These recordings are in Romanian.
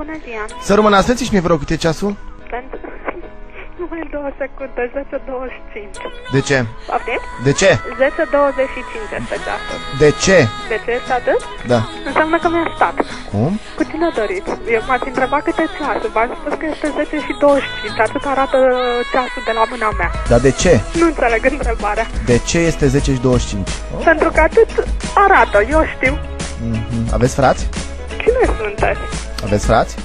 Bună ziua. Să rămână, spuneți-și mi-e, vă rog, câte e ceasul? Pentru... Numai 2 secunde, 10:25. De ce? Poftim? De ce? 10:25 este ceasul. De ce? De ce este atât? Da. Înseamnă că mi-a stat. Cum? Cu cine doriți? Eu m-ați întrebat câte ceasul. V-am spus că este 10:25. Atât arată ceasul de la mâna mea. Dar de ce? Nu înțeleg întrebarea. De ce este 10:25? Pentru că atât arată, eu știu. Aveți frați? Cine sunteți? Aveți frați?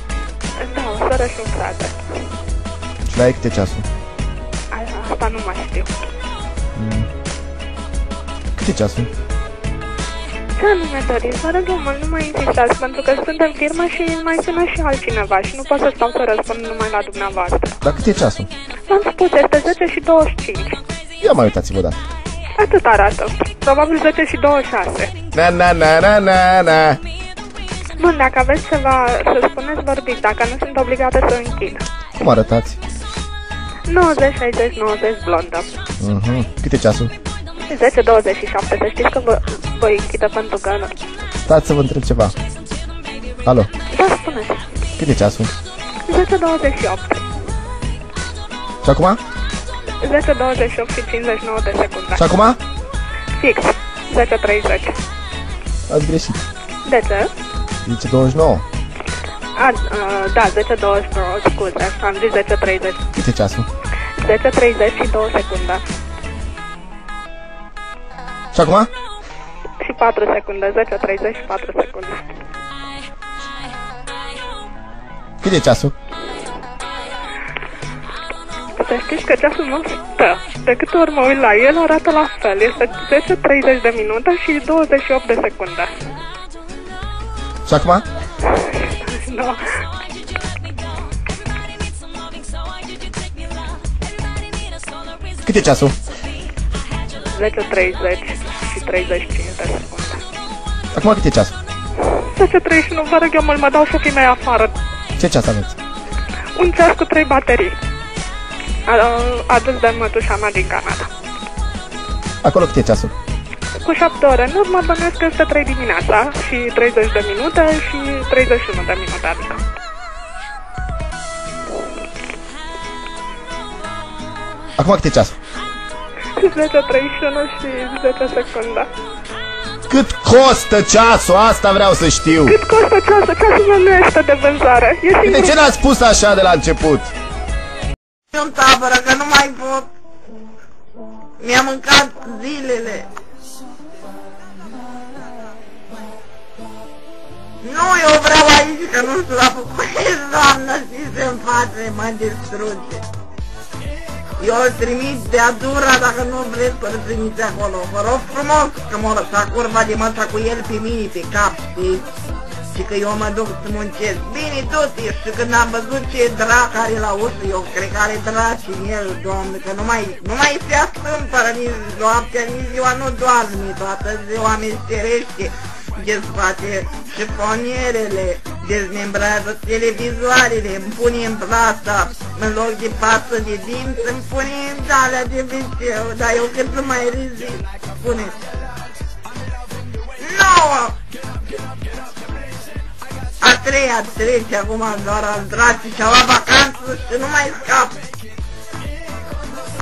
Da, o soră și un frate. Și la ei câte ceasul? Asta nu mai știu. Câte ceasul? Ce anume doriți? Vă rog, nu mai insistați, pentru că suntem firmă și mai sună și altcineva și nu pot să stau să răspund numai la dumneavoastră. Dar câte e ceasul? V-am spus, este 10:25. Ia mai uitați-vă, da. Atât arată. Probabil 10:26. Na na na na na na. Bun, dacă aveți ceva să spuneți, vorbiți, dacă nu sunt obligată să închid. Cum arătați? 90, 60, 90, blondă. Câte e ceasul? 10:27, să știți că vă închidă pentru că... Stați să vă întreb ceva. Alo? Da, spuneți. Câte e ceasul? 10:28. Și acum? 10:28 și 59 de secunde. Și acum? Fix. 10:30. Ați greșit. De ce? Zice 29. Da, 10:29, scuze, am zis 10:30. Câte e ceasul? 10:30 și 2 secunde. Și acum? Și 4 secunde, 10:30 și 4 secunde. Câte e ceasul? Să știți că ceasul nu stă. De câte ori mă uit la el, arată la fel. Este 10:30 de minute și 28 de secunde. Și acum? Da. Câte e ceasul? 10:30 și 35 de secunde. Acum câte e ceasul? 10:31, vă rog eu mă dau șefii mei afară. Ce ceas aveți? Un ceas cu 3 baterii. Adus de mătușa mea din Canada. Acolo câte e ceasul? Cu 7 ore în urmă, bănuiesc că este 3 dimineața și 30 de minute și 31 de minute, adică. Acum câte e ceasul? 10:31 și 10 secunde. Cât costă ceasul? Asta vreau să știu. Cât costă ceasul? Ceasul meu nu este de vânzare. De ce n-ați spus așa de la început? Eu în tabără, că nu mai pot. Mi-a mâncat zilele. Nu, eu vreau aici, că nu știu la București, doamnă, și se-mi face, mă distruge. Eu îl trimit de Adura, dacă nu vreți să-l trimiți acolo. Vă rog frumos, că mă lăsa curva de măsa cu el pe mine, pe cap, știi? Și că eu mă duc să muncesc. Bine, du-te, și când am văzut ce drac are la ușă, eu cred că are draci în el, doamne, că nu mai se astâmpără nici noaptea, nici ziua nu doarme, toată ziua meșterește, desface șifonierele, dezmembrează televizoarele, îmi pune în plasa, în loc de pasă de dinți, îmi pune în alea de viceu, dar eu cât să mai rezist, spuneți. 9! A treia trece acum doar al draci și-a luat vacanță și nu mai scap.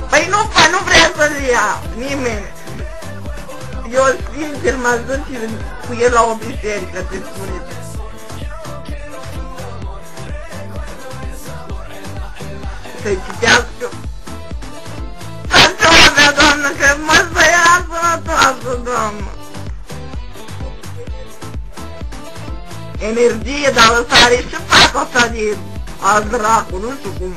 Păi nu vrea să-l ia nimeni. Eu sincer m-aș duce cu el la o biserică, te spuneți. Să-i citească. Așa mea, doamnă, că mă săia sănătoasă, doamnă. Energie, dar ăsta are și fac asta de al dracu, nu știu cum.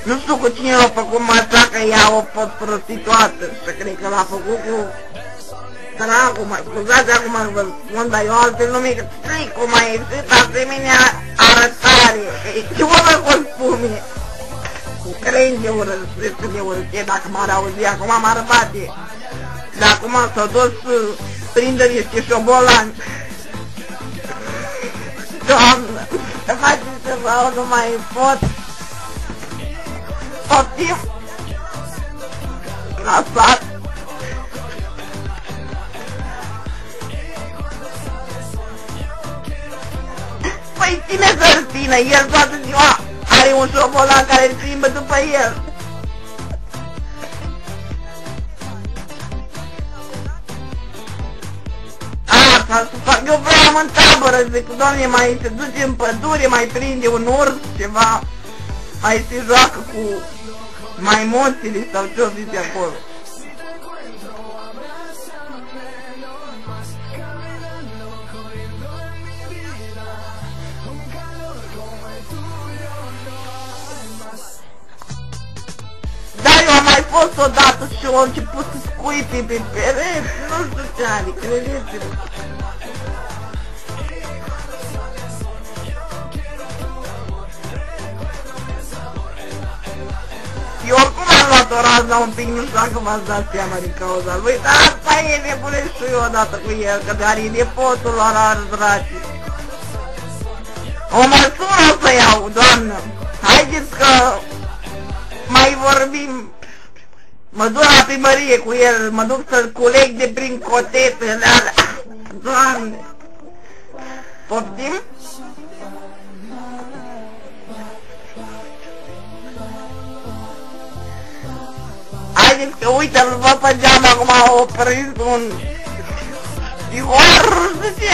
Nu știu cu cine l-a făcut așa, că ea o fost prostituată și cred că l-a făcut cu dracu, mă scuzați acum nu vă spun, dar eu altfel nu mi-e stric cum a ieșit asemenea arătare. Ce vă vă spun mie? Cu crengi de urăsesc de urăție, dacă m-ar auzi, acum m-ar bate. Dar acum s-au dus prindă niște șobolani. Doamnă, să faceți ceva, nu mai pot. Poftim. Lăsați. Păi cine să-l țină? El toată ziua are un șobolan care îl plimbă după el. Asta să fac, eu vreau în tabără, zic, doamne, mai se duce în pădure, mai prinde un urs, ceva, mai se joacă cu maimuțile sau ce-o zice acolo. Da, eu am mai fost odată și eu am început să scuipi pe pereți, nu știu ce are, credeți-mă. Eu oricum am luat o razna un pic, nu știu dacă v-ați dat seama din cauza lui, dar asta e nebunesc și eu odată cu el, că are nepotul lor ardraci. O măsură o să iau, doamnă, haideți că mai vorbim. Mă duc la primărie cu el, mă duc să-l culeg de prin cotetele alea. Doamne! Poftim? Haideți că uite, îl văd pe geam acum, a oprit un... Ihor, nu știu ce.